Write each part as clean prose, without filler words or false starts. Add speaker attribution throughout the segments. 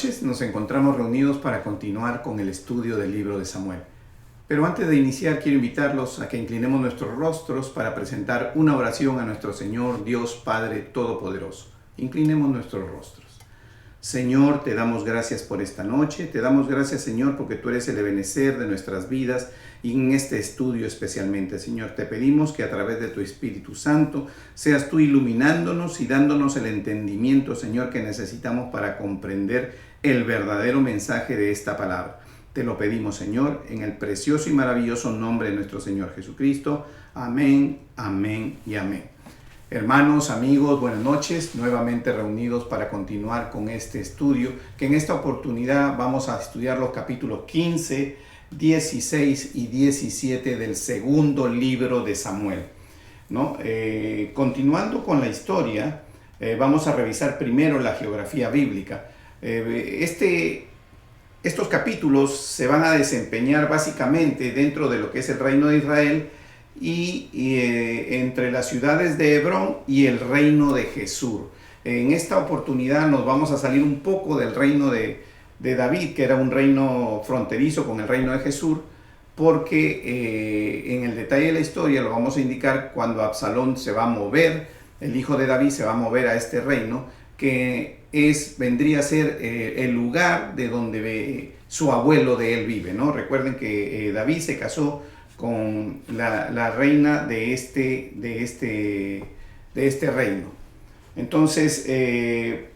Speaker 1: noches, nos encontramos reunidos para continuar con el estudio del libro de Samuel. Pero antes de iniciar, quiero invitarlos a que inclinemos nuestros rostros para presentar una oración a nuestro Señor, Dios Padre Todopoderoso. Inclinemos nuestros rostros. Señor, te damos gracias por esta noche, te damos gracias, Señor, porque tú eres el ebenecer de nuestras vidas y en este estudio especialmente, Señor. Te pedimos que a través de tu Espíritu Santo seas tú iluminándonos y dándonos el entendimiento, Señor, que necesitamos para comprender el verdadero mensaje de esta palabra. Te lo pedimos, Señor, en el precioso y maravilloso nombre de nuestro Señor Jesucristo. Amén, amén y amén. Hermanos, amigos, buenas noches, nuevamente reunidos para continuar con este estudio, que en esta oportunidad vamos a estudiar los capítulos 15, 16 y 17 del segundo libro de Samuel, ¿no? Continuando con la historia, vamos a revisar primero la geografía bíblica. Estos capítulos se van a desempeñar básicamente dentro de lo que es el reino de Israel y entre las ciudades de Hebrón y el reino de Jesús. En esta oportunidad nos vamos a salir un poco del reino de David, que era un reino fronterizo con el reino de Jesús, porque en el detalle de la historia lo vamos a indicar cuando Absalón se va a mover, el hijo de David se va a mover a este reino, que vendría a ser el lugar de donde su abuelo de él vive, ¿no? Recuerden que David se casó con la reina de este reino. Entonces,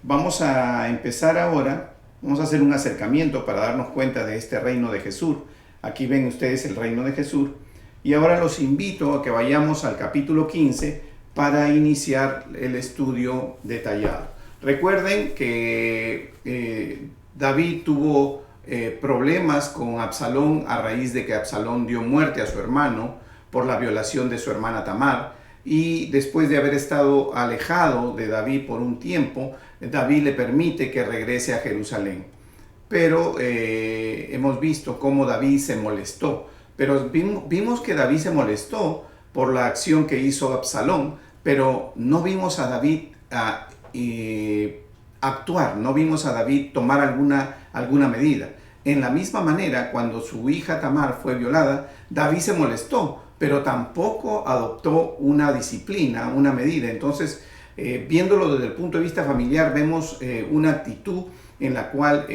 Speaker 1: vamos a empezar ahora, vamos a hacer un acercamiento para darnos cuenta de este reino de Jesús. Aquí ven ustedes el reino de Jesús. Y ahora los invito a que vayamos al capítulo 15 para iniciar el estudio detallado. Recuerden que David tuvo problemas con Absalón a raíz de que Absalón dio muerte a su hermano por la violación de su hermana Tamar, y después de haber estado alejado de David por un tiempo, David le permite que regrese a Jerusalén. Pero hemos visto cómo David se molestó, pero vimos que David se molestó por la acción que hizo Absalón, pero no vimos a David actuar, no vimos a David tomar alguna medida. En la misma manera, cuando su hija Tamar fue violada, David se molestó, pero tampoco adoptó una disciplina, una medida. Entonces, viéndolo desde el punto de vista familiar, vemos una actitud en la cual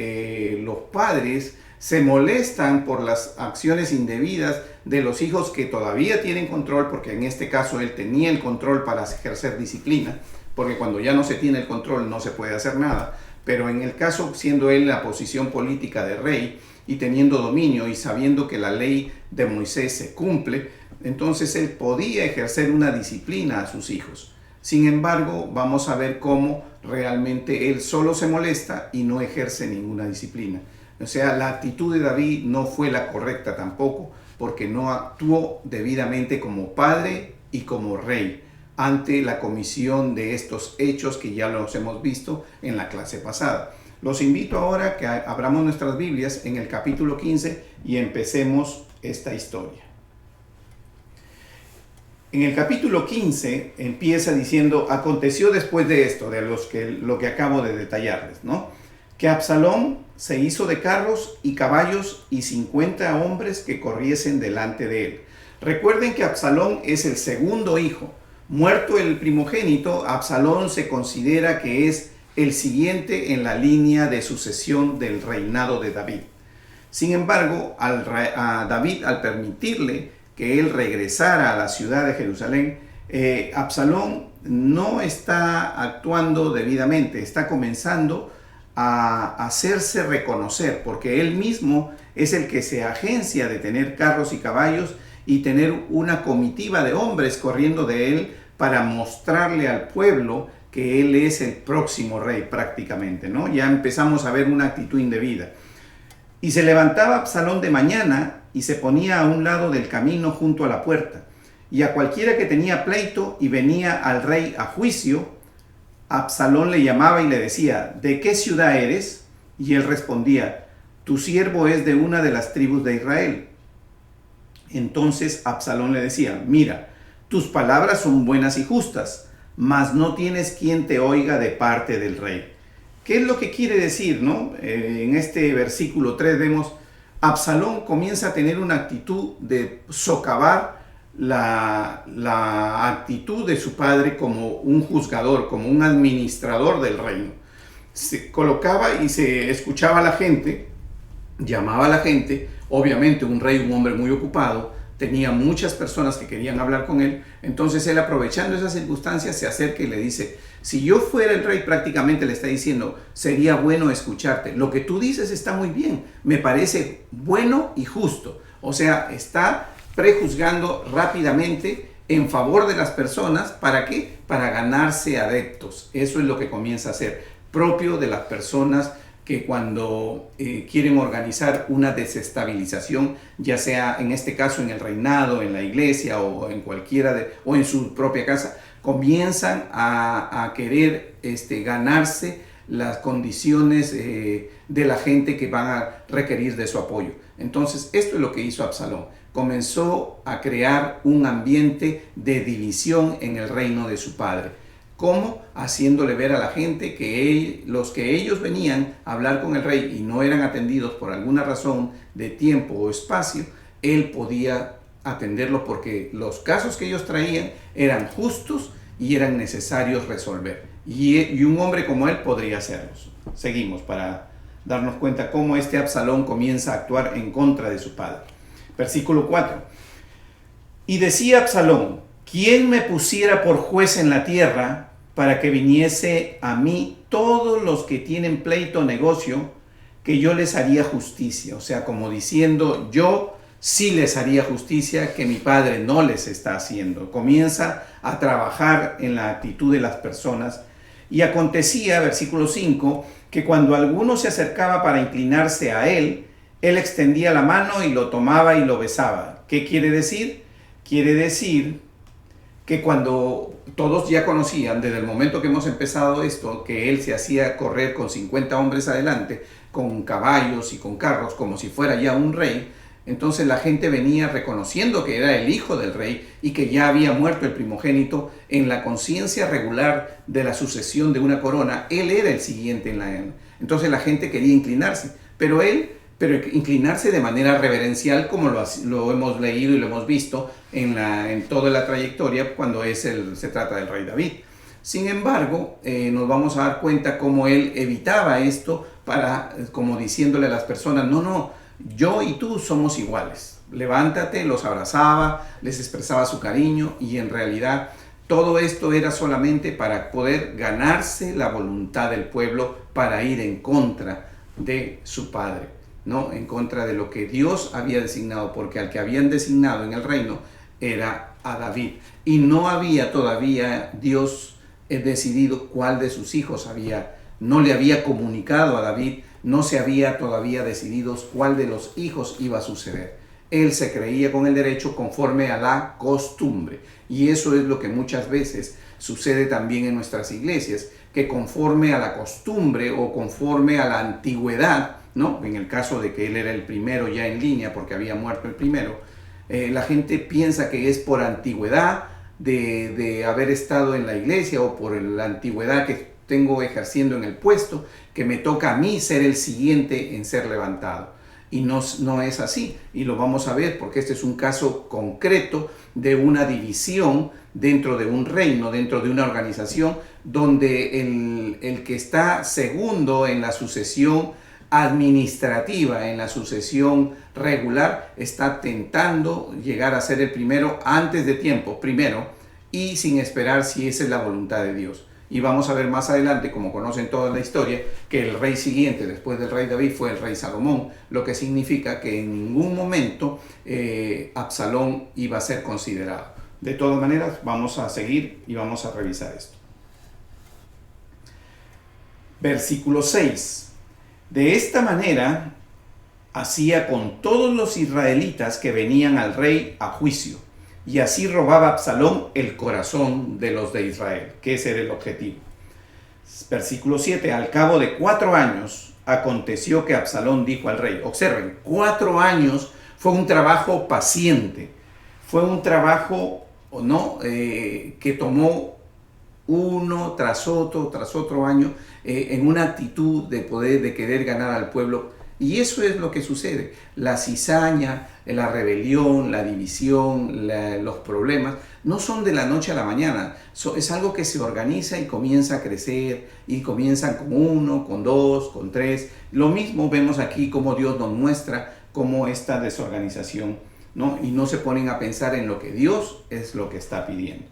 Speaker 1: los padres se molestan por las acciones indebidas de los hijos que todavía tienen control, porque en este caso él tenía el control para ejercer disciplina, porque cuando ya no se tiene el control no se puede hacer nada. Pero en el caso, siendo él la posición política de rey y teniendo dominio y sabiendo que la ley de Moisés se cumple, entonces él podía ejercer una disciplina a sus hijos. Sin embargo, vamos a ver cómo realmente él solo se molesta y no ejerce ninguna disciplina. O sea, la actitud de David no fue la correcta tampoco, porque no actuó debidamente como padre y como rey ante la comisión de estos hechos que ya los hemos visto en la clase pasada. Los invito ahora a que abramos nuestras Biblias en el capítulo 15 y empecemos esta historia. En el capítulo 15 empieza diciendo: aconteció después de esto, de lo que acabo de detallarles, ¿no? Que Absalón se hizo de carros y caballos y 50 hombres que corriesen delante de él. Recuerden que Absalón es el segundo hijo. Muerto el primogénito, Absalón se considera que es el siguiente en la línea de sucesión del reinado de David. Sin embargo, a David, al permitirle que él regresara a la ciudad de Jerusalén, Absalón no está actuando debidamente, está comenzando a hacerse reconocer, porque él mismo es el que se agencia de tener carros y caballos y tener una comitiva de hombres corriendo de él para mostrarle al pueblo que él es el próximo rey prácticamente, ¿no? Ya empezamos a ver una actitud indebida. Y se levantaba Absalón de mañana y se ponía a un lado del camino junto a la puerta. Y a cualquiera que tenía pleito y venía al rey a juicio, Absalón le llamaba y le decía: ¿de qué ciudad eres? Y él respondía: tu siervo es de una de las tribus de Israel. Entonces Absalón le decía: mira, tus palabras son buenas y justas, mas no tienes quien te oiga de parte del rey. ¿Qué es lo que quiere decir, no? En este versículo 3 vemos, Absalón comienza a tener una actitud de socavar la actitud de su padre como un juzgador, como un administrador del reino. Se colocaba y se escuchaba a la gente, llamaba a la gente, obviamente un rey, un hombre muy ocupado, tenía muchas personas que querían hablar con él, entonces él, aprovechando esas circunstancias, se acerca y le dice, si yo fuera el rey, prácticamente le está diciendo, sería bueno escucharte, lo que tú dices está muy bien, me parece bueno y justo, o sea, está prejuzgando rápidamente en favor de las personas. ¿Para qué? Para ganarse adeptos. Eso es lo que comienza a ser propio de las personas que cuando quieren organizar una desestabilización, ya sea en este caso en el reinado, en la iglesia o en o en su propia casa, comienzan a querer ganarse las condiciones de la gente que van a requerir de su apoyo. Entonces, esto es lo que hizo Absalón. Comenzó a crear un ambiente de división en el reino de su padre. ¿Cómo? Haciéndole ver a la gente que los que ellos venían a hablar con el rey y no eran atendidos por alguna razón de tiempo o espacio, él podía atenderlo porque los casos que ellos traían eran justos y eran necesarios resolver. Y un hombre como él podría hacerlos. Seguimos para darnos cuenta cómo este Absalón comienza a actuar en contra de su padre. Versículo 4. Y decía Absalón, ¿quién me pusiera por juez en la tierra para que viniese a mí todos los que tienen pleito o negocio, que yo les haría justicia? O sea, como diciendo, yo sí les haría justicia que mi padre no les está haciendo. Comienza a trabajar en la actitud de las personas. Y acontecía, versículo 5, que cuando alguno se acercaba para inclinarse a él, él extendía la mano y lo tomaba y lo besaba. ¿Qué quiere decir? Quiere decir que cuando todos ya conocían, desde el momento que hemos empezado esto, que él se hacía correr con 50 hombres adelante, con caballos y con carros, como si fuera ya un rey, entonces la gente venía reconociendo que era el hijo del rey y que ya había muerto el primogénito. En la conciencia regular de la sucesión de una corona, él era el siguiente entonces la gente quería inclinarse, pero inclinarse de manera reverencial, como lo hemos leído y lo hemos visto en toda la trayectoria cuando se trata del rey David. Sin embargo, nos vamos a dar cuenta cómo él evitaba esto como diciéndole a las personas, no, yo y tú somos iguales, levántate, los abrazaba, les expresaba su cariño, y en realidad todo esto era solamente para poder ganarse la voluntad del pueblo para ir en contra de su padre, ¿no? En contra de lo que Dios había designado, porque al que habían designado en el reino era a David, y no había todavía Dios decidido cuál de sus hijos no le había comunicado a David, no se había todavía decidido cuál de los hijos iba a suceder. Él se creía con el derecho conforme a la costumbre, y eso es lo que muchas veces sucede también en nuestras iglesias, que conforme a la costumbre o conforme a la antigüedad, ¿no? En el caso de que él era el primero ya en línea porque había muerto el primero, la gente piensa que es por antigüedad de haber estado en la iglesia o por la antigüedad que tengo ejerciendo en el puesto, que me toca a mí ser el siguiente en ser levantado. Y no es así, y lo vamos a ver porque este es un caso concreto de una división dentro de un reino, dentro de una organización, donde el que está segundo en la sucesión administrativa, en la sucesión regular, está tentando llegar a ser el primero antes de tiempo, primero, y sin esperar si esa es la voluntad de Dios. Y vamos a ver más adelante, como conocen toda la historia, que el rey siguiente después del rey David fue el rey Salomón, lo que significa que en ningún momento Absalón iba a ser considerado. De todas maneras, vamos a seguir y vamos a revisar esto. Versículo 6. De esta manera hacía con todos los israelitas que venían al rey a juicio, y así robaba Absalón el corazón de los de Israel, que ese era el objetivo. Versículo 7. Al cabo de 4 años aconteció que Absalón dijo al rey, observen, 4 años fue un trabajo paciente, fue un trabajo que tomó uno tras otro año, en una actitud de querer ganar al pueblo. Y eso es lo que sucede. La cizaña, la rebelión, la división, los problemas, no son de la noche a la mañana. Es algo que se organiza y comienza a crecer, y comienzan con 1, con 2, con 3. Lo mismo vemos aquí como Dios nos muestra cómo esta desorganización, ¿no? Y no se ponen a pensar en lo que Dios es lo que está pidiendo.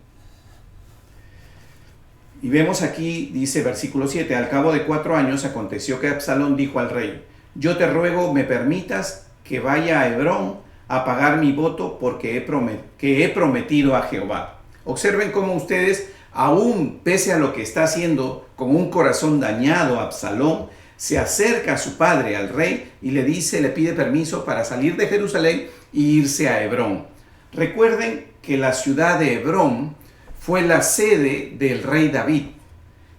Speaker 1: Y vemos aquí, dice versículo 7, al cabo de 4 años aconteció que Absalón dijo al rey: yo te ruego me permitas que vaya a Hebrón a pagar mi voto porque he prometido a Jehová. Observen cómo ustedes, aún pese a lo que está haciendo con un corazón dañado, Absalón se acerca a su padre, al rey, y le pide permiso para salir de Jerusalén e irse a Hebrón. Recuerden que la ciudad de Hebrón fue la sede del rey David.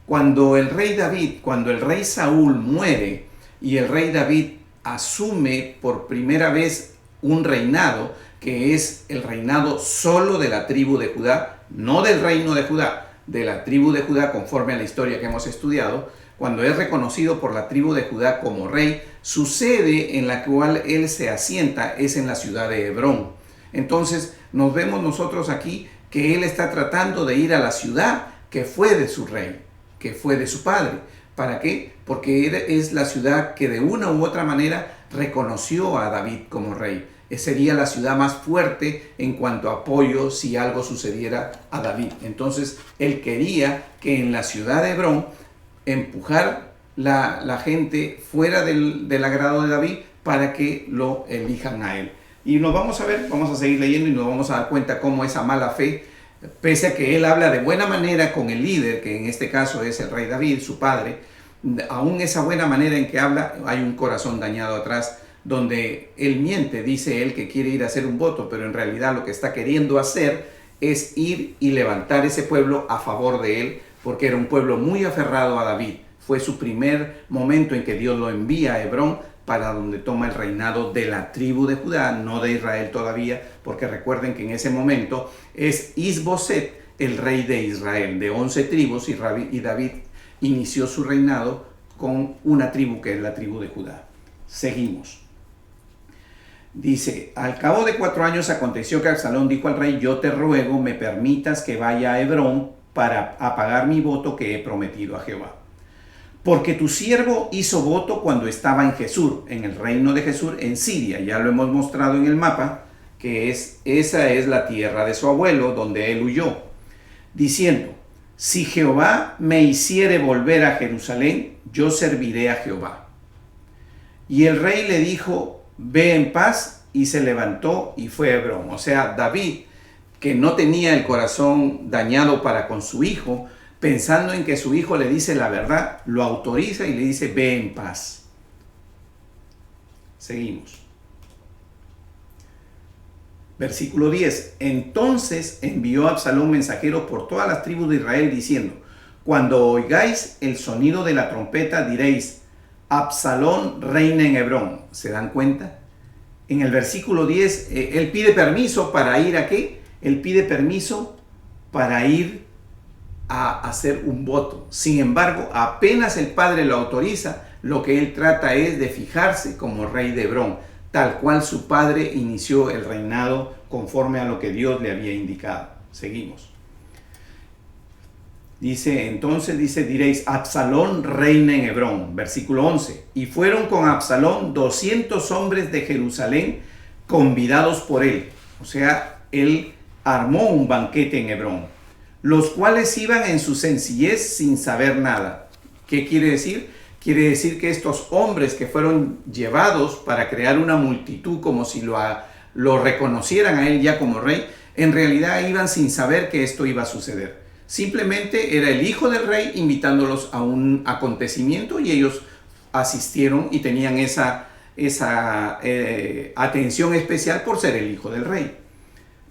Speaker 1: Cuando el rey Saúl muere y el rey David asume por primera vez un reinado, que es el reinado solo de la tribu de Judá, no del reino de Judá, de la tribu de Judá, conforme a la historia que hemos estudiado. Cuando es reconocido por la tribu de Judá como rey, su sede en la cual él se asienta es en la ciudad de Hebrón. Entonces nos vemos nosotros aquí que él está tratando de ir a la ciudad que fue de su rey, que fue de su padre. ¿Para qué? Porque es la ciudad que de una u otra manera reconoció a David como rey. Sería la ciudad más fuerte en cuanto a apoyo si algo sucediera a David. Entonces él quería que en la ciudad de Hebrón empujar la gente fuera del agrado de David para que lo elijan a él. Y nos vamos a seguir leyendo y nos vamos a dar cuenta cómo esa mala fe, pese a que él habla de buena manera con el líder, que en este caso es el rey David, su padre, aún esa buena manera en que habla, hay un corazón dañado atrás, donde él miente, dice él que quiere ir a hacer un voto, pero en realidad lo que está queriendo hacer es ir y levantar ese pueblo a favor de él, porque era un pueblo muy aferrado a David. Fue su primer momento en que Dios lo envía a Hebrón, para donde toma el reinado de la tribu de Judá, no de Israel todavía, porque recuerden que en ese momento es Isboset el rey de Israel, de 11 tribus, y David inició su reinado con una tribu que es la tribu de Judá. Seguimos. Dice, al cabo de 4 años aconteció que Absalón dijo al rey: yo te ruego me permitas que vaya a Hebrón para pagar mi voto que he prometido a Jehová. Porque tu siervo hizo voto cuando estaba en Gesur, en el reino de Gesur, en Siria. Ya lo hemos mostrado en el mapa, que esa es la tierra de su abuelo, donde él huyó, diciendo: si Jehová me hiciere volver a Jerusalén, yo serviré a Jehová. Y el rey le dijo: ve en paz, y se levantó y fue a Hebrón. O sea, David, que no tenía el corazón dañado para con su hijo, pensando en que su hijo le dice la verdad, lo autoriza y le dice: ve en paz. Seguimos. Versículo 10. Entonces envió Absalón mensajeros por todas las tribus de Israel diciendo: cuando oigáis el sonido de la trompeta diréis: Absalón reina en Hebrón. ¿Se dan cuenta? En el versículo 10, él pide permiso para ir ¿a qué? Él pide permiso para ir a hacer un voto. Sin embargo, apenas el padre lo autoriza, lo que él trata es de fijarse como rey de Hebrón, tal cual su padre inició el reinado conforme a lo que Dios le había indicado. Seguimos. Diréis: Absalón reina en Hebrón. Versículo 11. Y fueron con Absalón 200 hombres de Jerusalén convidados por él. O sea, él armó un banquete en Hebrón, los cuales iban en su sencillez sin saber nada. ¿Qué quiere decir? Quiere decir que estos hombres que fueron llevados para crear una multitud como si lo reconocieran a él ya como rey, en realidad iban sin saber que esto iba a suceder. Simplemente era el hijo del rey invitándolos a un acontecimiento y ellos asistieron y tenían esa atención especial por ser el hijo del rey.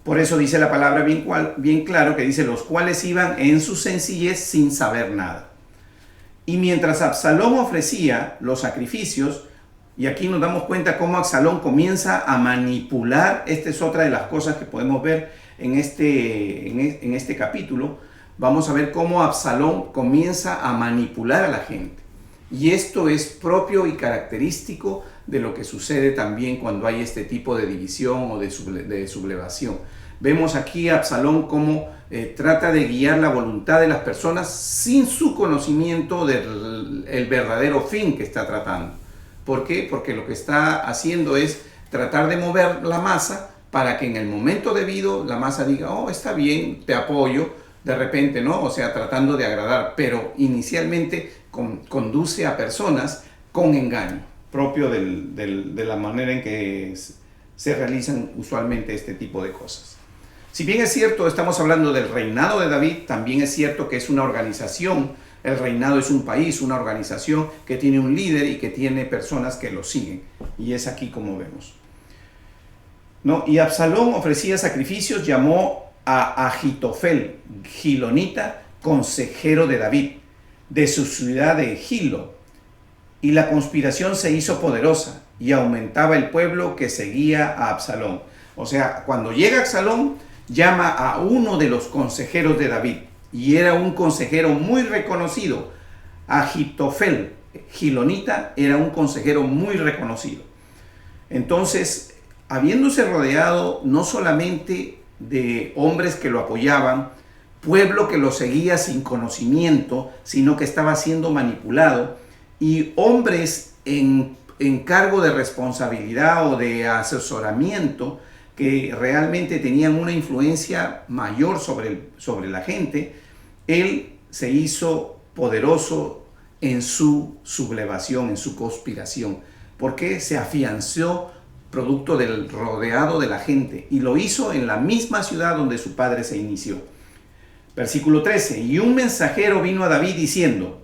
Speaker 1: Por eso dice la palabra bien claro que dice: los cuales iban en su sencillez sin saber nada. Y mientras Absalón ofrecía los sacrificios, y aquí nos damos cuenta cómo Absalón comienza a manipular, esta es otra de las cosas que podemos ver en este capítulo, vamos a ver cómo Absalón comienza a manipular a la gente. Y esto es propio y característico de lo que sucede también cuando hay este tipo de división o de sublevación. Vemos aquí a Absalón cómo trata de guiar la voluntad de las personas sin su conocimiento del verdadero fin que está tratando. ¿Por qué? Porque lo que está haciendo es tratar de mover la masa para que en el momento debido la masa diga, oh, está bien, te apoyo, de repente, ¿no? O sea, tratando de agradar, pero inicialmente conduce a personas con engaño, propio de la manera en que se realizan usualmente este tipo de cosas. Si bien es cierto, estamos hablando del reinado de David, también es cierto que es una organización. El reinado es un país, una organización que tiene un líder y que tiene personas que lo siguen. Y es aquí como vemos, ¿no? Y Absalón ofrecía sacrificios, llamó a Ahitofel, gilonita, consejero de David, de su ciudad de Gilo. Y la conspiración se hizo poderosa y aumentaba el pueblo que seguía a Absalón. O sea, cuando llega Absalón, llama a uno de los consejeros de David. Y era un consejero muy reconocido. Ahitofel, gilonita, era un consejero muy reconocido. Entonces, habiéndose rodeado no solamente de hombres que lo apoyaban, pueblo que lo seguía sin conocimiento, sino que estaba siendo manipulado, y hombres en cargo de responsabilidad o de asesoramiento que realmente tenían una influencia mayor sobre la gente, él se hizo poderoso en su sublevación, en su conspiración, porque se afianzó producto del rodeado de la gente, y lo hizo en la misma ciudad donde su padre se inició. Versículo 13, y un mensajero vino a David diciendo,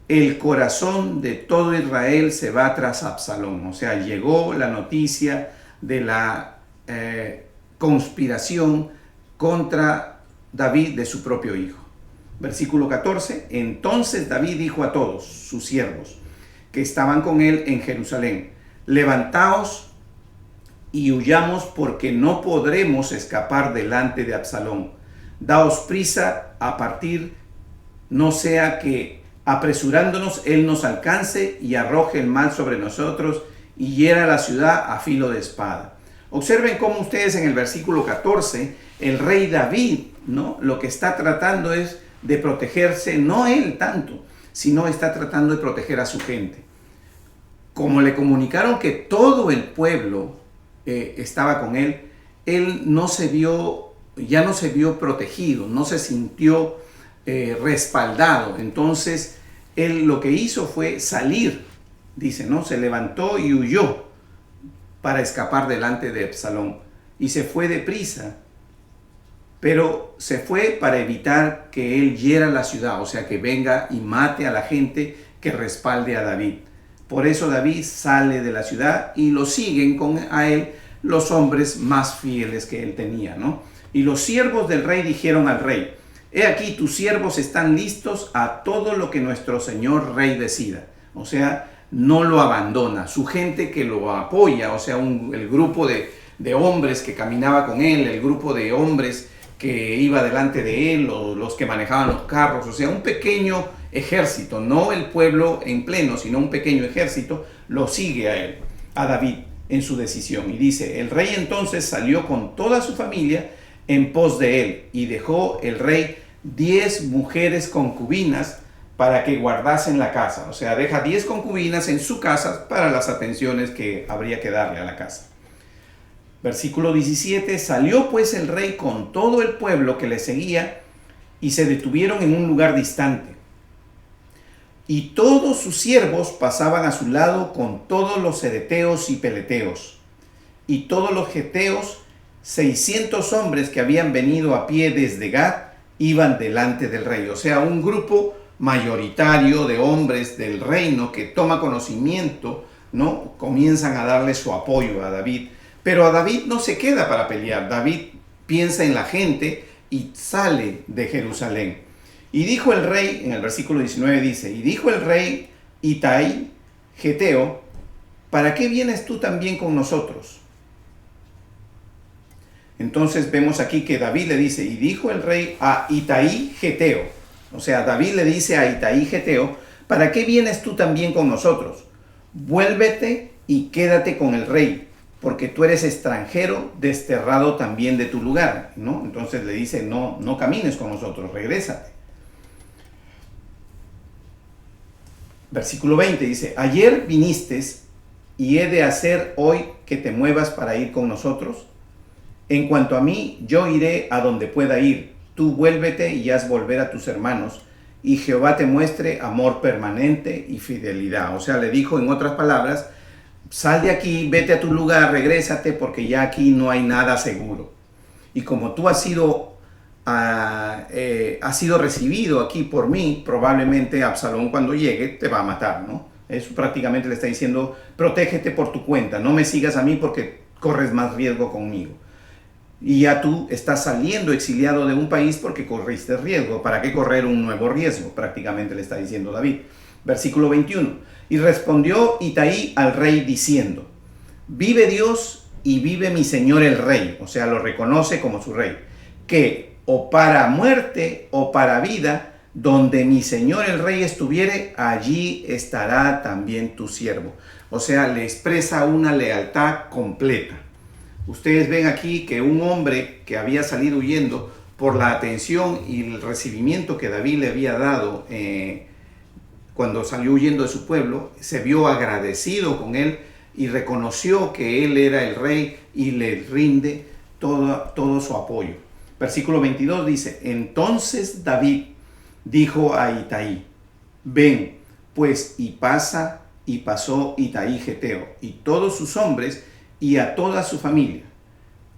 Speaker 1: el corazón de todo Israel se va tras Absalón. O sea, llegó la noticia de la conspiración contra David de su propio hijo. Versículo 14, entonces David dijo a todos sus siervos que estaban con él en Jerusalén, levantaos y huyamos porque no podremos escapar delante de Absalón. Daos prisa a partir, no sea que apresurándonos él nos alcance y arroje el mal sobre nosotros y hiera la ciudad a filo de espada. Observen cómo ustedes en el versículo 14, el rey David, ¿no?, lo que está tratando es de protegerse, no él tanto, sino está tratando de proteger a su gente. Como le comunicaron que todo el pueblo estaba con él, él ya no se vio protegido, no se sintió respaldado. Entonces, él lo que hizo fue salir, dice, ¿no? Se levantó y huyó para escapar delante de Absalón. Y se fue deprisa, pero se fue para evitar que él hiera la ciudad, o sea, que venga y mate a la gente que respalde a David. Por eso David sale de la ciudad y lo siguen a él los hombres más fieles que él tenía, ¿no? Y los siervos del rey dijeron al rey, he aquí tus siervos están listos a todo lo que nuestro señor rey decida. O sea, no lo abandona. Su gente que lo apoya, o sea, el grupo de hombres que caminaba con él, el grupo de hombres que iba delante de él, o los que manejaban los carros, o sea, un pequeño ejército, no el pueblo en pleno, sino un pequeño ejército, lo sigue a él, a David, en su decisión. Y dice, el rey entonces salió con toda su familia en pos de él, y dejó el rey 10 mujeres concubinas para que guardasen la casa. O sea, deja 10 concubinas en su casa para las atenciones que habría que darle a la casa. Versículo 17, salió pues el rey con todo el pueblo que le seguía y se detuvieron en un lugar distante. Y todos sus siervos pasaban a su lado con todos los cereteos y peleteos. Y todos los geteos, 600 hombres que habían venido a pie desde Gad, iban delante del rey. O sea, un grupo mayoritario de hombres del reino que toma conocimiento, ¿no? Comienzan a darle su apoyo a David. Pero a David no se queda para pelear. David piensa en la gente y sale de Jerusalén. Y dijo el rey, en el versículo 19 dice, y dijo el rey Itai, geteo, ¿para qué vienes tú también con nosotros? Entonces vemos aquí que David le dice, y dijo el rey a Itaí Geteo, o sea, David le dice a Itaí Geteo, ¿para qué vienes tú también con nosotros? Vuélvete y quédate con el rey, porque tú eres extranjero, desterrado también de tu lugar, ¿no? Entonces le dice, no, no camines con nosotros, regrésate. Versículo 20 dice, ayer viniste y he de hacer hoy que te muevas para ir con nosotros. En cuanto a mí, yo iré a donde pueda ir. Tú vuélvete y haz volver a tus hermanos, y Jehová te muestre amor permanente y fidelidad. O sea, le dijo en otras palabras, sal de aquí, vete a tu lugar, regrésate, porque ya aquí no hay nada seguro. Y como tú has sido recibido aquí por mí, probablemente Absalón cuando llegue te va a matar, ¿no? Eso prácticamente le está diciendo, protégete por tu cuenta, no me sigas a mí porque corres más riesgo conmigo. Y ya tú estás saliendo exiliado de un país porque corriste riesgo. ¿Para qué correr un nuevo riesgo? Prácticamente le está diciendo David. Versículo 21. Y respondió Itaí al rey diciendo, vive Dios y vive mi señor el rey. O sea, lo reconoce como su rey. Que o para muerte o para vida, donde mi señor el rey estuviere, allí estará también tu siervo. O sea, le expresa una lealtad completa. Ustedes ven aquí que un hombre que había salido huyendo por la atención y el recibimiento que David le había dado cuando salió huyendo de su pueblo, se vio agradecido con él y reconoció que él era el rey y le rinde todo su apoyo. Versículo 22 dice, entonces David dijo a Itaí, ven, pues, y pasó Itaí Geteo y todos sus hombres y a toda su familia.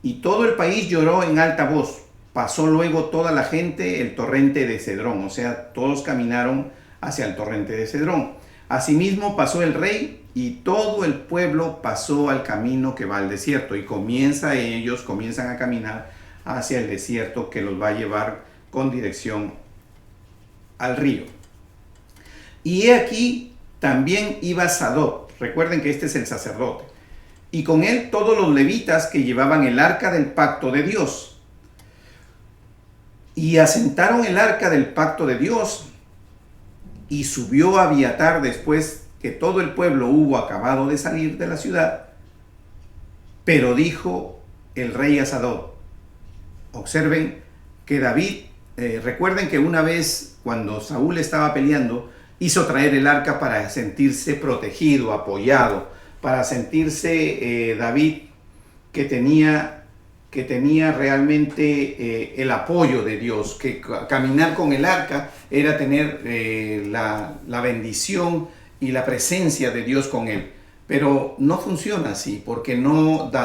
Speaker 1: Y todo el país lloró en alta voz. Pasó luego toda la gente el torrente de Cedrón, o sea, todos caminaron hacia el torrente de Cedrón. Asimismo pasó el rey y todo el pueblo pasó al camino que va al desierto. Y ellos comienzan a caminar hacia el desierto que los va a llevar con dirección al río. Y he aquí también iba Sadoc. Recuerden que este es el sacerdote. Y con él todos los levitas que llevaban el arca del pacto de Dios. Y asentaron el arca del pacto de Dios. Y subió Abiatar después que todo el pueblo hubo acabado de salir de la ciudad. Pero dijo el rey a Sadoc. Observen que David, recuerden que una vez cuando Saúl estaba peleando, hizo traer el arca para sentirse protegido, apoyado, para sentirse David que tenía realmente el apoyo de Dios, que caminar con el arca era tener la bendición y la presencia de Dios con él. Pero no funciona así, porque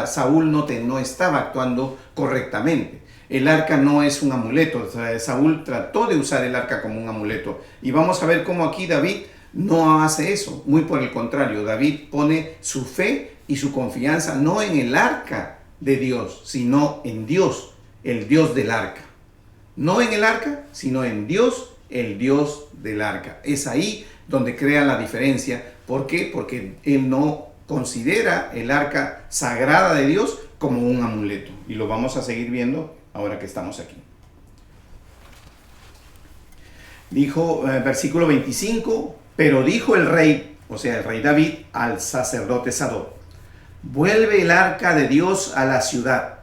Speaker 1: Saúl no estaba actuando correctamente. El arca no es un amuleto. O sea, Saúl trató de usar el arca como un amuleto. Y vamos a ver cómo aquí David no hace eso. Muy por el contrario, David pone su fe y su confianza no en el arca de Dios, sino en Dios, el Dios del arca. No en el arca, sino en Dios, el Dios del arca. Es ahí donde crea la diferencia. ¿Por qué? Porque él no considera el arca sagrada de Dios como un amuleto. Y lo vamos a seguir viendo ahora que estamos aquí. Dijo, versículo 25, pero dijo el rey, o sea, el rey David, al sacerdote Sadoc, vuelve el arca de Dios a la ciudad.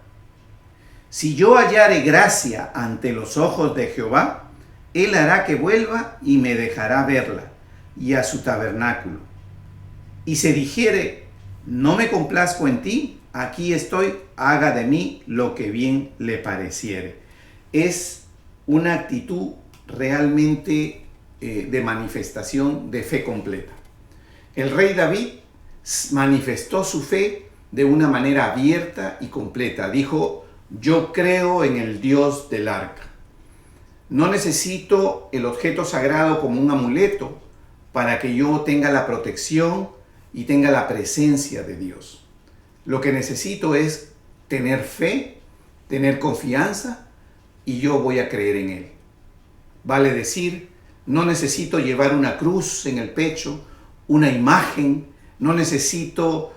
Speaker 1: Si yo hallare gracia ante los ojos de Jehová, él hará que vuelva y me dejará verla, y a su tabernáculo. Y se dijere, no me complazco en ti, aquí estoy, haga de mí lo que bien le pareciere. Es una actitud realmente de manifestación de fe completa. El rey David manifestó su fe de una manera abierta y completa. Dijo, yo creo en el Dios del arca. No necesito el objeto sagrado como un amuleto para que yo tenga la protección y tenga la presencia de Dios. Lo que necesito es tener fe, tener confianza, y yo voy a creer en Él. Vale decir, no necesito llevar una cruz en el pecho, una imagen, no necesito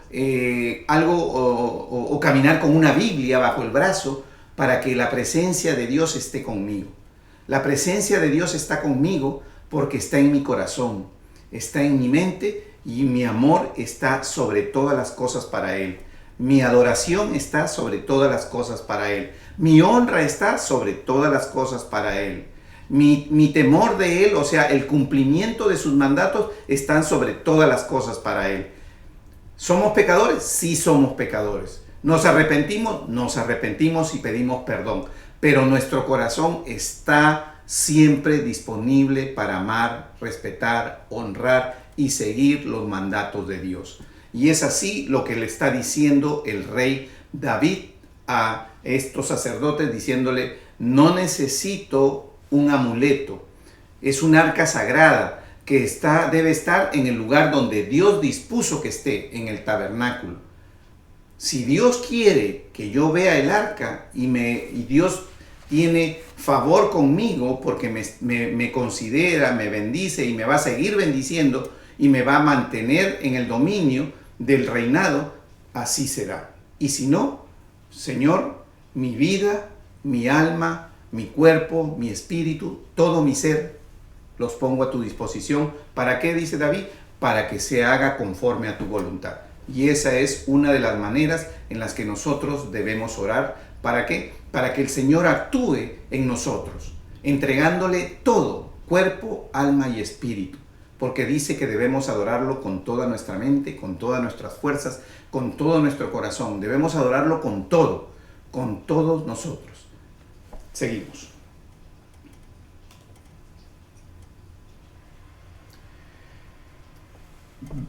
Speaker 1: algo o caminar con una Biblia bajo el brazo para que la presencia de Dios esté conmigo. La presencia de Dios está conmigo porque está en mi corazón, está en mi mente y mi amor está sobre todas las cosas para Él. Mi adoración está sobre todas las cosas para Él. Mi honra está sobre todas las cosas para Él. Mi temor de Él, o sea, el cumplimiento de sus mandatos, están sobre todas las cosas para Él. ¿Somos pecadores? Sí somos pecadores. ¿Nos arrepentimos? Nos arrepentimos y pedimos perdón. Pero nuestro corazón está siempre disponible para amar, respetar, honrar y seguir los mandatos de Dios. Y es así lo que le está diciendo el rey David a estos sacerdotes, diciéndole: no necesito un amuleto, es un arca sagrada que debe estar en el lugar donde Dios dispuso que esté, en el tabernáculo. Si Dios quiere que yo vea el arca y Dios tiene favor conmigo porque me considera, me bendice y me va a seguir bendiciendo y me va a mantener en el dominio del reinado, así será. Y si no, Señor, mi vida, mi alma, mi cuerpo, mi espíritu, todo mi ser, los pongo a tu disposición. ¿Para qué? Dice David, para que se haga conforme a tu voluntad. Y esa es una de las maneras en las que nosotros debemos orar. ¿Para qué? Para que el Señor actúe en nosotros, entregándole todo, cuerpo, alma y espíritu. Porque dice que debemos adorarlo con toda nuestra mente, con todas nuestras fuerzas, con todo nuestro corazón. Debemos adorarlo con todo, con todos nosotros. Seguimos.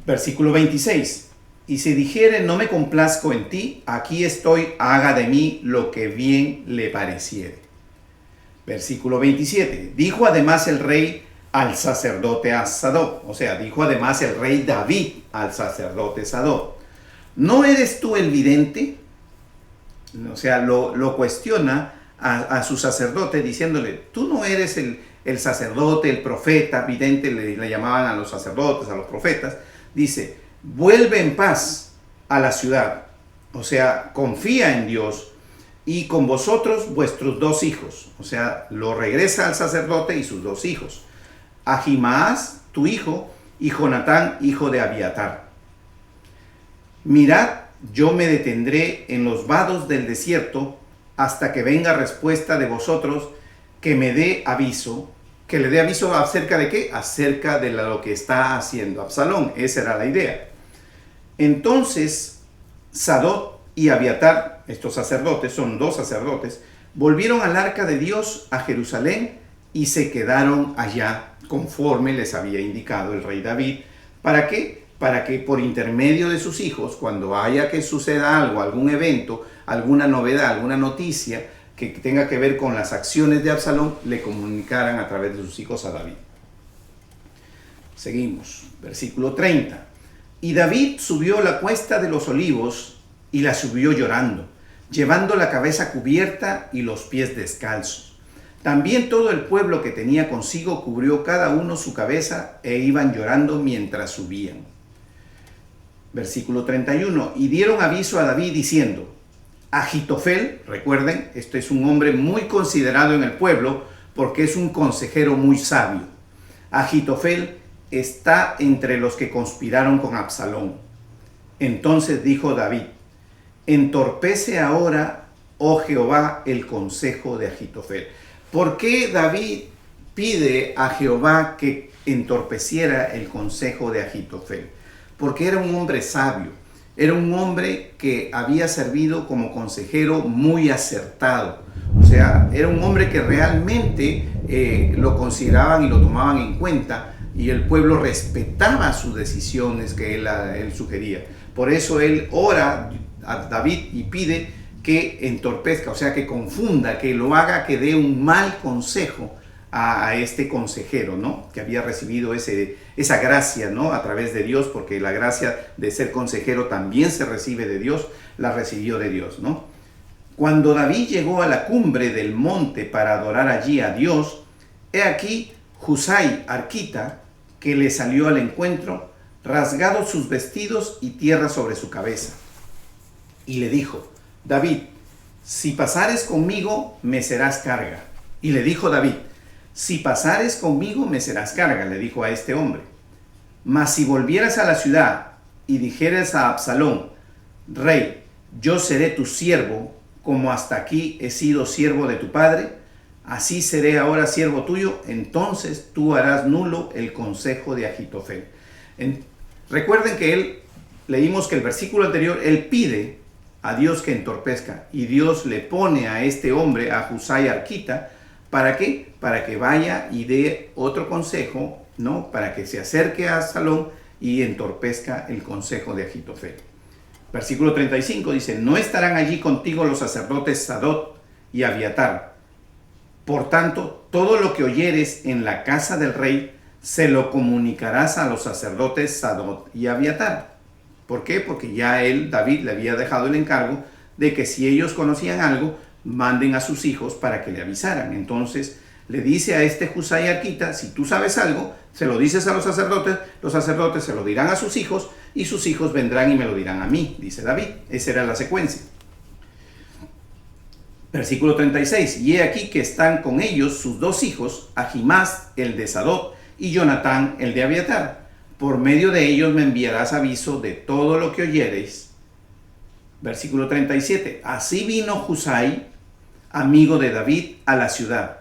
Speaker 1: Versículo 26. Y si dijere: no me complazco en ti, aquí estoy, haga de mí lo que bien le pareciere. Versículo 27. Dijo además el rey al sacerdote Sadoc, o sea, dijo además el rey David al sacerdote Sadoc: ¿no eres tú el vidente? O sea, lo cuestiona a su sacerdote diciéndole: tú no eres el sacerdote, el profeta, vidente, le llamaban a los sacerdotes, a los profetas. Dice: vuelve en paz a la ciudad, o sea, confía en Dios, y con vosotros vuestros 2 hijos, o sea, lo regresa al sacerdote y sus 2 hijos, Ahimaas, tu hijo, y Jonatán, hijo de Abiatar. Mirad, yo me detendré en los vados del desierto hasta que venga respuesta de vosotros, que me dé aviso. ¿Que le dé aviso acerca de qué? Acerca de lo que está haciendo Absalón. Esa era la idea. Entonces Sadoc y Abiatar, estos sacerdotes, son 2 sacerdotes, volvieron al arca de Dios a Jerusalén y se quedaron allá conforme les había indicado el rey David. ¿Para qué? Para que por intermedio de sus hijos, cuando haya que suceda algo, algún evento, alguna novedad, alguna noticia que tenga que ver con las acciones de Absalón, le comunicaran a través de sus hijos a David. Seguimos, versículo 30. Y David subió la cuesta de los olivos y la subió llorando, llevando la cabeza cubierta y los pies descalzos. También todo el pueblo que tenía consigo cubrió cada uno su cabeza e iban llorando mientras subían. Versículo 31. Y dieron aviso a David diciendo: Ahitofel, recuerden, este es un hombre muy considerado en el pueblo porque es un consejero muy sabio. Ahitofel está entre los que conspiraron con Absalón. Entonces dijo David: entorpece ahora, oh Jehová, el consejo de Ahitofel. ¿Por qué David pide a Jehová que entorpeciera el consejo de Ahitofel? Porque era un hombre sabio. Era un hombre que había servido como consejero muy acertado. O sea, era un hombre que realmente lo consideraban y lo tomaban en cuenta, y el pueblo respetaba sus decisiones que él sugería. Por eso él ora a David y pide que entorpezca, o sea, que confunda, que lo haga, que dé un mal consejo a este consejero, ¿no? Que había recibido esa gracia, ¿no? A través de Dios, porque la gracia de ser consejero también se recibe de Dios, la recibió de Dios, ¿no? Cuando David llegó a la cumbre del monte para adorar allí a Dios, he aquí Husai, arquita, que le salió al encuentro, rasgados sus vestidos y tierra sobre su cabeza. Y le dijo: David, si pasares conmigo, me serás carga. Y le dijo David: si pasares conmigo, me serás carga, le dijo a este hombre. Mas si volvieras a la ciudad y dijeras a Absalón: Rey, yo seré tu siervo, como hasta aquí he sido siervo de tu padre, así seré ahora siervo tuyo, entonces tú harás nulo el consejo de Ahitofel. Recuerden que leímos que el versículo anterior, él pide a Dios que entorpezca, y Dios le pone a este hombre, a Husai Arquita, ¿para qué? Para que vaya y dé otro consejo, ¿no? Para que se acerque a Absalón y entorpezca el consejo de Ahitofel. Versículo 35 dice: no estarán allí contigo los sacerdotes Sadok y Abiatar. Por tanto, todo lo que oyeres en la casa del rey, se lo comunicarás a los sacerdotes Sadok y Abiatar. ¿Por qué? Porque ya David, le había dejado el encargo de que si ellos conocían algo, manden a sus hijos para que le avisaran. Entonces le dice a este Husai Arquita: si tú sabes algo, se lo dices a los sacerdotes se lo dirán a sus hijos, y sus hijos vendrán y me lo dirán a mí, dice David. Esa era la secuencia. Versículo 36, y he aquí que están con ellos sus dos hijos, Ahimás el de Sadok y Jonatán el de Abiatar. Por medio de ellos me enviarás aviso de todo lo que oyereis. Versículo 37, así vino Husai, amigo de David, a la ciudad,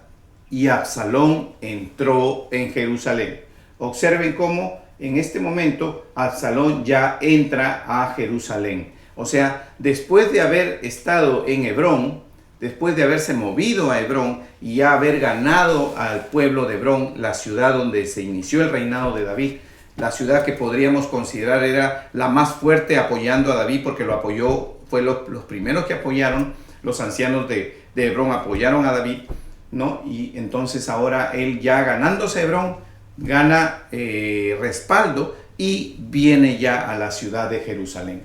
Speaker 1: y Absalón entró en Jerusalén. Observen cómo en este momento Absalón ya entra a Jerusalén. O sea, después de haber estado en Hebrón, después de haberse movido a Hebrón y ya haber ganado al pueblo de Hebrón, la ciudad donde se inició el reinado de David, la ciudad que podríamos considerar era la más fuerte apoyando a David, porque lo apoyó, fue los primeros que apoyaron, los ancianos de Hebrón apoyaron a David, ¿no? Y entonces ahora él, ya ganándose Hebrón, gana respaldo y viene ya a la ciudad de Jerusalén.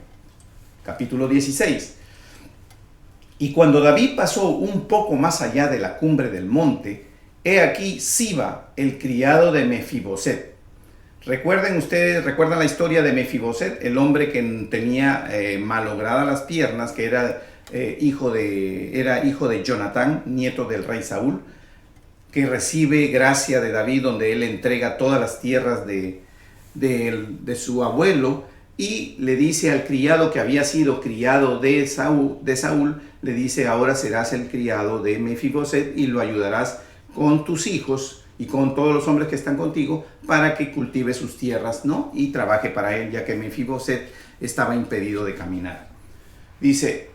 Speaker 1: Capítulo 16. Y cuando David pasó un poco más allá de la cumbre del monte, he aquí Siba, el criado de Mefiboset. Recuerdan la historia de Mefiboset, el hombre que tenía malogradas las piernas, que era hijo de Jonatán, nieto del rey Saúl, que recibe gracia de David, donde él entrega todas las tierras de su abuelo, y le dice al criado que había sido criado de Saúl, le dice: ahora serás el criado de Mefiboset y lo ayudarás con tus hijos y con todos los hombres que están contigo para que cultive sus tierras, ¿no? Y trabaje para él, ya que Mefiboset estaba impedido de caminar. Dice: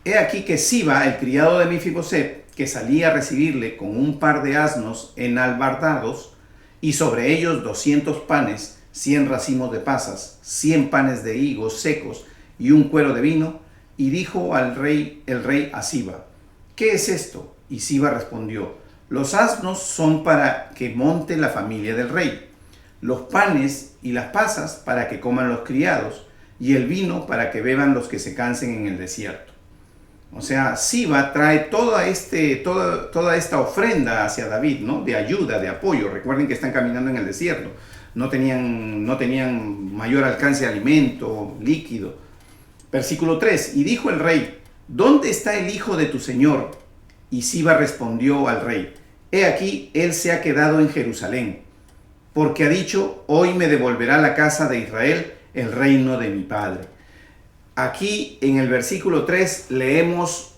Speaker 1: he aquí que Siba, el criado de Mefiboset, que salía a recibirle con un par de asnos enalbardados, y sobre ellos 200 panes, 100 racimos de pasas, 100 panes de higos secos y un cuero de vino, y dijo el rey a Siba: ¿qué es esto? Y Siba respondió: los asnos son para que monte la familia del rey, los panes y las pasas para que coman los criados, y el vino para que beban los que se cansen en el desierto. O sea, Siba trae toda esta ofrenda hacia David, ¿no? De ayuda, de apoyo. Recuerden que están caminando en el desierto. No tenían mayor alcance de alimento, líquido. Versículo 3. Y dijo el rey: ¿dónde está el hijo de tu señor? Y Siba respondió al rey: he aquí, él se ha quedado en Jerusalén, porque ha dicho: hoy me devolverá la casa de Israel el reino de mi padre. Aquí en el versículo 3 leemos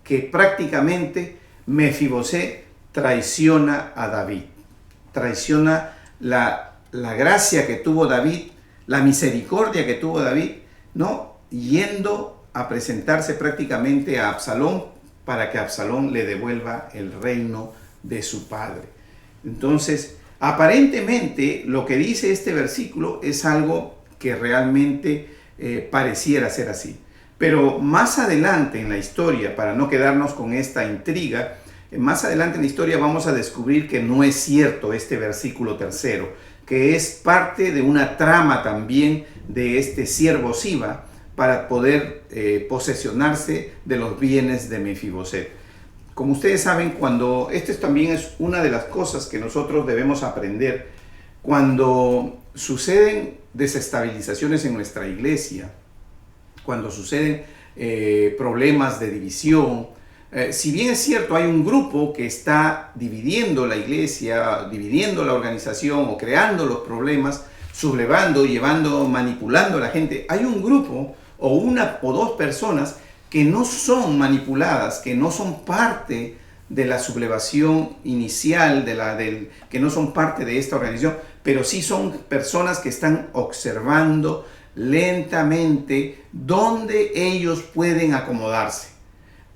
Speaker 1: que prácticamente Mefiboset traiciona a David. Traiciona la gracia que tuvo David, la misericordia que tuvo David, ¿no? Yendo a presentarse prácticamente a Absalón para que Absalón le devuelva el reino de su padre. Entonces, aparentemente lo que dice este versículo es algo que realmente pareciera ser así. Pero más adelante en la historia, para no quedarnos con esta intriga, más adelante en la historia vamos a descubrir que no es cierto este versículo tercero, que es parte de una trama también de este siervo Siba para poder posesionarse de los bienes de Mefiboset. Como ustedes saben, también es una de las cosas que nosotros debemos aprender Cuando suceden desestabilizaciones en nuestra iglesia, cuando suceden problemas de división, si bien es cierto, hay un grupo que está dividiendo la iglesia, dividiendo la organización o creando los problemas, sublevando, llevando, manipulando a la gente, hay un grupo o una o dos personas que no son manipuladas, que no son parte de la sublevación inicial, que no son parte de esta organización, pero sí son personas que están observando lentamente dónde ellos pueden acomodarse.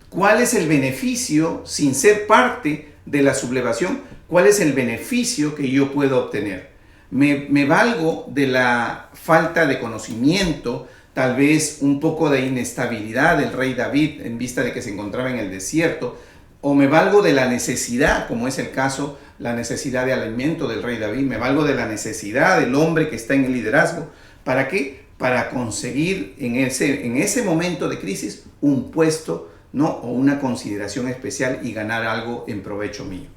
Speaker 1: ¿Cuál es el beneficio, sin ser parte de la sublevación, cuál es el beneficio que yo puedo obtener? Me valgo de la falta de conocimiento, tal vez un poco de inestabilidad del rey David en vista de que se encontraba en el desierto, o me valgo de la necesidad, como es el caso, la necesidad de alimento del rey David, me valgo de la necesidad del hombre que está en el liderazgo. ¿Para qué? Para conseguir en ese momento de crisis un puesto, ¿no? O una consideración especial y ganar algo en provecho mío.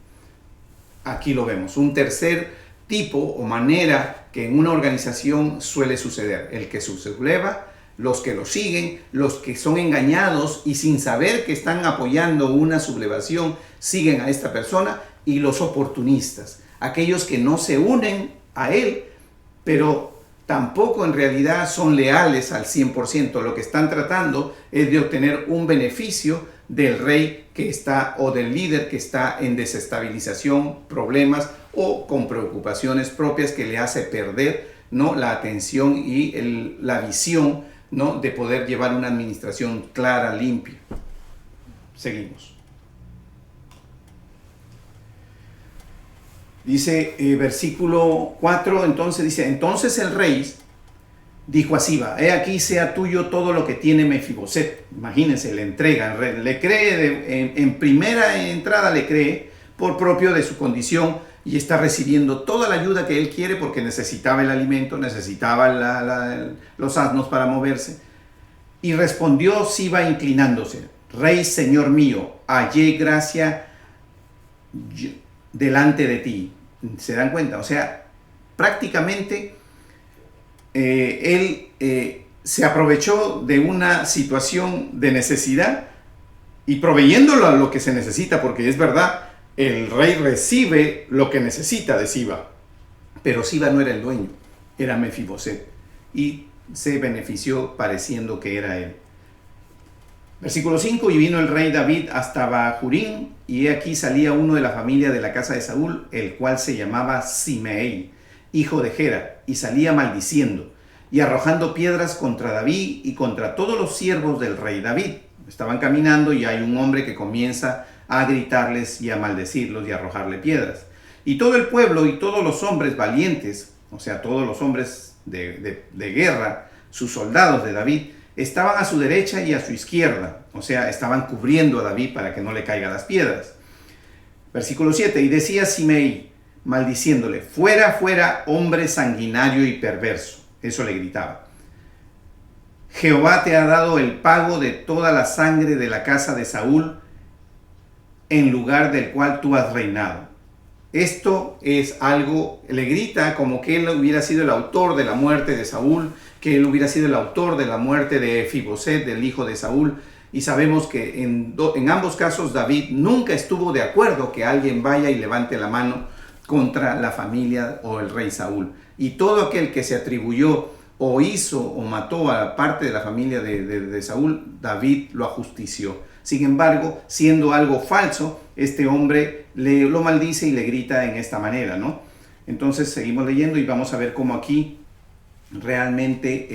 Speaker 1: Aquí lo vemos, un tercer tipo o manera que en una organización suele suceder, el que subleva, los que lo siguen, los que son engañados y sin saber que están apoyando una sublevación, siguen a esta persona, y los oportunistas, aquellos que no se unen a él, pero tampoco en realidad son leales al 100%. Lo que están tratando es de obtener un beneficio del rey que está o del líder que está en desestabilización, problemas o con preocupaciones propias que le hace perder, ¿no?, la atención y la visión, ¿no?, de poder llevar una administración clara, limpia. Seguimos. Dice versículo 4, entonces el rey dijo a Siba: he aquí sea tuyo todo lo que tiene Mefiboset. Imagínense, le entrega, le cree, en primera entrada le cree por propio de su condición, y está recibiendo toda la ayuda que él quiere porque necesitaba el alimento, necesitaba los asnos para moverse. Y respondió Siba inclinándose: Rey, señor mío, hallé gracia delante de ti. ¿Se dan cuenta? O sea, prácticamente él se aprovechó de una situación de necesidad y proveyéndolo a lo que se necesita, porque es verdad, el rey recibe lo que necesita de Siba, pero Siba no era el dueño, era Mefiboset, y se benefició pareciendo que era él. Versículo 5, y vino el rey David hasta Bahurín, y aquí salía uno de la familia de la casa de Saúl, el cual se llamaba Simei, hijo de Gera, y salía maldiciendo y arrojando piedras contra David y contra todos los siervos del rey David. Estaban caminando y hay un hombre que comienza a gritarles y a maldecirlos y a arrojarle piedras. Y todo el pueblo y todos los hombres valientes, o sea, todos los hombres de guerra, sus soldados de David, estaban a su derecha y a su izquierda, o sea, estaban cubriendo a David para que no le caigan las piedras. Versículo 7, y decía Simei, maldiciéndole: fuera, fuera, hombre sanguinario y perverso. Eso le gritaba. Jehová te ha dado el pago de toda la sangre de la casa de Saúl, en lugar del cual tú has reinado. Esto es algo, le grita como que él hubiera sido el autor de la muerte de Saúl, que él hubiera sido el autor de la muerte de Mefiboset, del hijo de Saúl. Y sabemos que en ambos casos David nunca estuvo de acuerdo que alguien vaya y levante la mano contra la familia o el rey Saúl. Y todo aquel que se atribuyó o hizo o mató a parte de la familia de Saúl, David lo ajustició. Sin embargo, siendo algo falso, este hombre lo maldice y le grita en esta manera, ¿no? Entonces seguimos leyendo y vamos a ver cómo aquí realmente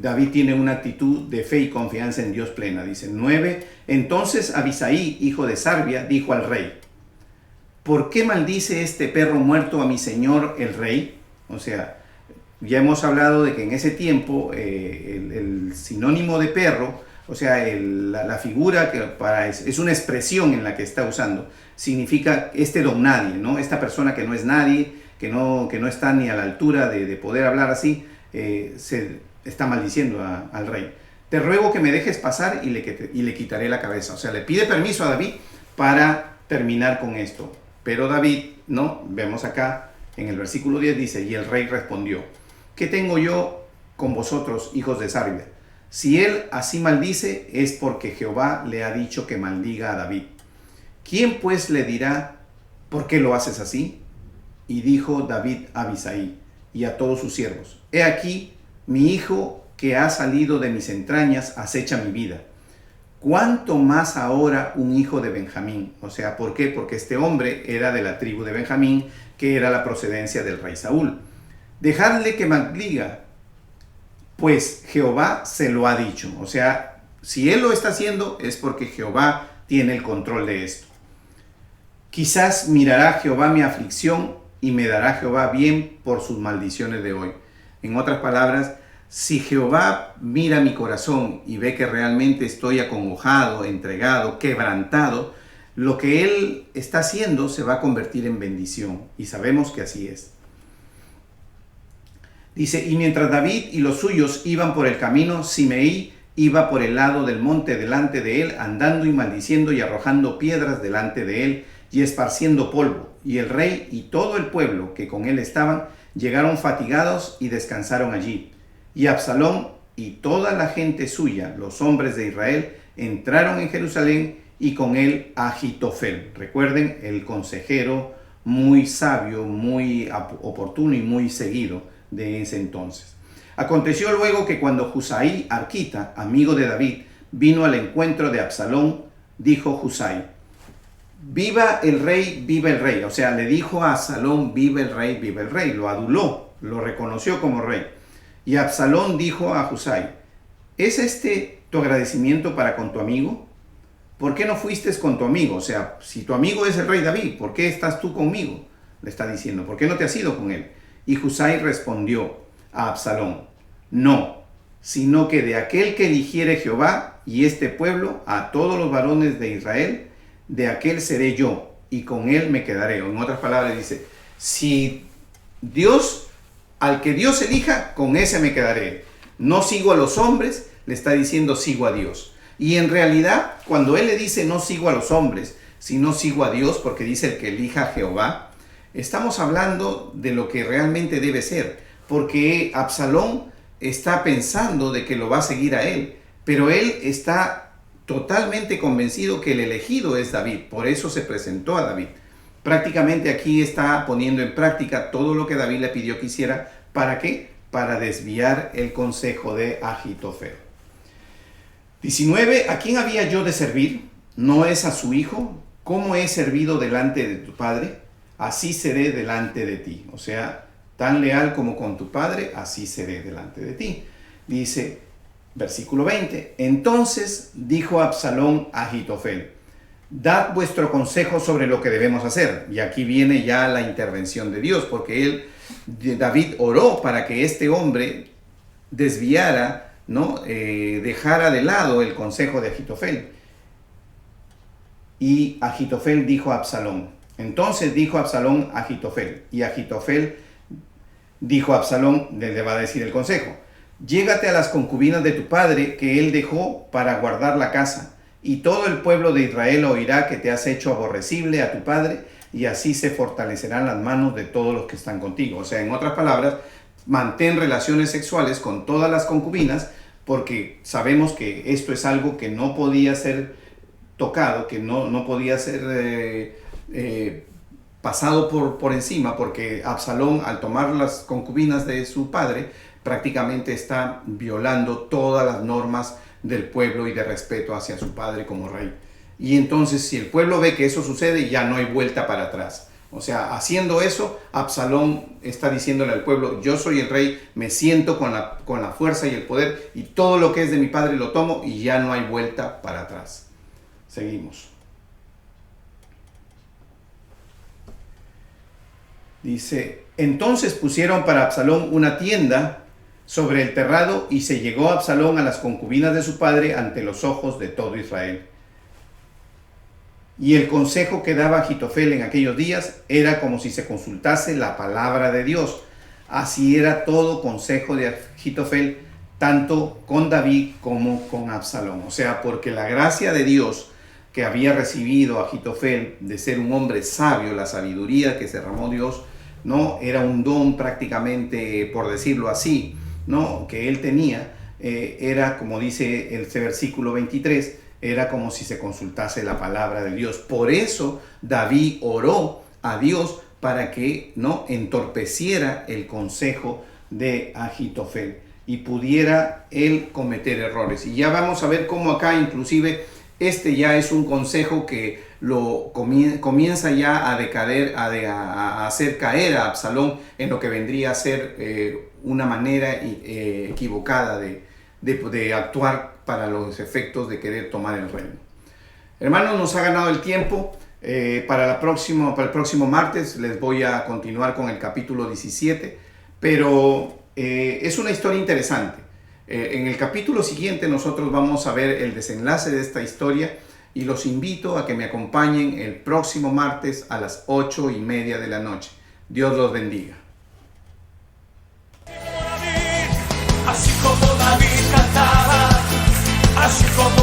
Speaker 1: David tiene una actitud de fe y confianza en Dios plena. Dice 9, entonces Abisaí, hijo de Sarbia, dijo al rey: ¿por qué maldice este perro muerto a mi señor el rey? O sea, ya hemos hablado de que en ese tiempo el sinónimo de perro, o sea, la figura que es una expresión en la que está usando, significa don nadie, ¿no? Esta persona que no es nadie, que no está ni a la altura de poder hablar así, se está maldiciendo al rey. Te ruego que me dejes pasar y le quitaré la cabeza. O sea, le pide permiso a David para terminar con esto. Pero David, ¿no? Vemos acá En el versículo 10 dice, y el rey respondió, ¿qué tengo yo con vosotros, hijos de Sarvia? Si él así maldice, es porque Jehová le ha dicho que maldiga a David. ¿Quién pues le dirá, por qué lo haces así? Y dijo David a Abisai y a todos sus siervos, he aquí, mi hijo que ha salido de mis entrañas acecha mi vida. ¿Cuánto más ahora un hijo de Benjamín? O sea, ¿por qué? Porque este hombre era de la tribu de Benjamín, que era la procedencia del rey Saúl. Dejadle que maldiga, pues Jehová se lo ha dicho. O sea, si él lo está haciendo es porque Jehová tiene el control de esto. Quizás mirará Jehová mi aflicción y me dará Jehová bien por sus maldiciones de hoy. En otras palabras, si Jehová mira mi corazón y ve que realmente estoy acongojado, entregado, quebrantado, lo que él está haciendo se va a convertir en bendición. Y sabemos que así es. Dice, y mientras David y los suyos iban por el camino, Simeí iba por el lado del monte delante de él, andando y maldiciendo y arrojando piedras delante de él y esparciendo polvo. Y el rey y todo el pueblo que con él estaban llegaron fatigados y descansaron allí. Y Absalón y toda la gente suya, los hombres de Israel, entraron en Jerusalén y con él Ahitofel. Recuerden, el consejero muy sabio, muy oportuno y muy seguido de ese entonces. Aconteció luego que cuando Husai arquita, amigo de David, vino al encuentro de Absalón, dijo Husai, viva el rey, o sea, le dijo a Absalón, viva el rey, lo aduló, lo reconoció como rey. Y Absalón dijo a Husai, ¿es este tu agradecimiento para con tu amigo? ¿Por qué no fuiste con tu amigo? O sea, si tu amigo es el rey David, ¿por qué estás tú conmigo? Le está diciendo, ¿por qué no te has ido con él? Y Husai respondió a Absalón, no, sino que de aquel que eligiere Jehová y este pueblo, a todos los varones de Israel, de aquel seré yo, y con él me quedaré. En otras palabras dice, si Dios, al que Dios elija, con ese me quedaré. No sigo a los hombres, le está diciendo sigo a Dios. Y en realidad, cuando él le dice no sigo a los hombres, sino sigo a Dios, porque dice el que elija a Jehová, estamos hablando de lo que realmente debe ser, porque Absalón está pensando de que lo va a seguir a él, pero él está totalmente convencido que el elegido es David, por eso se presentó a David. Prácticamente aquí está poniendo en práctica todo lo que David le pidió que hiciera. ¿Para qué? Para desviar el consejo de Ahitofel. 19. ¿A quién había yo de servir? ¿No es a su hijo? ¿Cómo he servido delante de tu padre? Así seré delante de ti. O sea, tan leal como con tu padre, así seré delante de ti. Dice, versículo 20. Entonces dijo Absalón a Ahitofel, dad vuestro consejo sobre lo que debemos hacer. Y aquí viene ya la intervención de Dios, porque David oró para que este hombre desviara, ¿no? Dejara de lado el consejo de Ahitofel. Y Ahitofel dijo a Absalón. Entonces dijo Absalón a Ahitofel. Y Ahitofel dijo a Absalón, le va a decir el consejo. Llégate a las concubinas de tu padre que él dejó para guardar la casa, y todo el pueblo de Israel oirá que te has hecho aborrecible a tu padre, y así se fortalecerán las manos de todos los que están contigo. O sea, en otras palabras, mantén relaciones sexuales con todas las concubinas, porque sabemos que esto es algo que no podía ser tocado, que no podía ser pasado por encima, porque Absalón, al tomar las concubinas de su padre, prácticamente está violando todas las normas del pueblo y de respeto hacia su padre como rey. Y entonces, si el pueblo ve que eso sucede, ya no hay vuelta para atrás. O sea, haciendo eso, Absalón está diciéndole al pueblo, yo soy el rey, me siento con la fuerza y el poder, y todo lo que es de mi padre lo tomo, y ya no hay vuelta para atrás. Seguimos. Dice, entonces pusieron para Absalón una tienda sobre el terrado, y se llegó Absalón a las concubinas de su padre ante los ojos de todo Israel. Y el consejo que daba Ahitofel en aquellos días era como si se consultase la palabra de Dios. Así era todo consejo de Ahitofel, tanto con David como con Absalón. O sea, porque la gracia de Dios que había recibido Ahitofel de ser un hombre sabio, la sabiduría que derramó Dios, ¿no? Era un don prácticamente, por decirlo así, ¿no? Que él tenía. Era, como dice el versículo 23, era como si se consultase la palabra de Dios. Por eso David oró a Dios para que no entorpeciera el consejo de Ahitofel y pudiera él cometer errores. Y ya vamos a ver cómo acá inclusive este ya es un consejo que lo comienza ya a decaer, a hacer caer a Absalón en lo que vendría a ser una manera equivocada de actuar para los efectos de querer tomar el reino. Hermanos, nos ha ganado el tiempo. Para el próximo martes les voy a continuar con el capítulo 17, pero es una historia interesante. En el capítulo siguiente nosotros vamos a ver el desenlace de esta historia y los invito a que me acompañen el próximo martes a las 8:30 de la noche. Dios los bendiga.
Speaker 2: Así como David cantaba, así como